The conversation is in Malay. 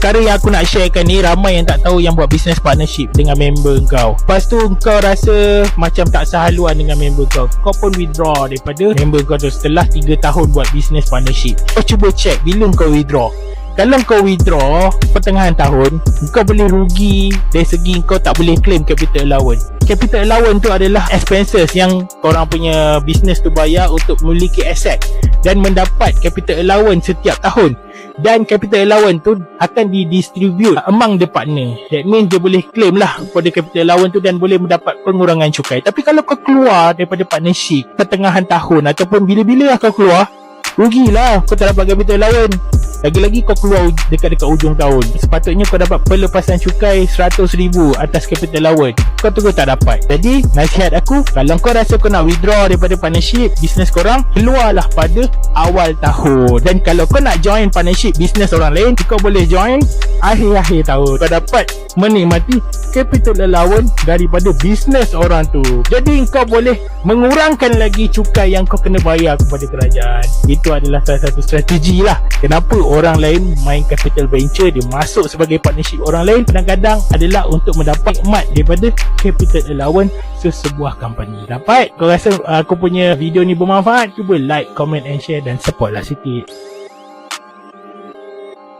perkara yang aku nak sharekan ni, ramai yang tak tahu yang buat business partnership dengan member kau. Lepas tu kau rasa macam tak sehaluan dengan member kau, kau pun withdraw daripada member kau tu setelah 3 tahun buat business partnership. Kau cuba check bila kau withdraw. Kalau kau withdraw pertengahan tahun, kau boleh rugi dari segi kau tak boleh claim capital allowance. Capital allowance tu adalah expenses yang korang punya business tu bayar untuk memiliki aset dan mendapat capital allowance setiap tahun. Dan capital allowance tu akan didistribute among the partner. That means dia boleh claim lah pada capital allowance tu dan boleh mendapat pengurangan cukai. Tapi kalau kau keluar daripada partnership pertengahan tahun ataupun bila-bila lah kau keluar, rugilah, kau tak dapat capital allowance. Lagi-lagi kau keluar dekat-dekat ujung tahun, sepatutnya kau dapat pelepasan cukai 100,000 atas capital allowance. Kau tu kau tak dapat. Jadi nasihat aku, kalau kau rasa kau nak withdraw daripada partnership bisnes korang, keluarlah pada awal tahun. Dan kalau kau nak join partnership bisnes orang lain, kau boleh join akhir-akhir tahun. Kau dapat menikmati capital allowance daripada bisnes orang tu. Jadi kau boleh mengurangkan lagi cukai yang kau kena bayar kepada kerajaan. Itu adalah salah satu strategi lah kenapa orang lain main capital venture. Dia masuk sebagai partnership orang lain kadang-kadang adalah untuk mendapat nikmat daripada capital allowance sesebuah company. Dapat? Kau rasa aku punya video ni bermanfaat? Cuba like, comment and share dan support lah sikit.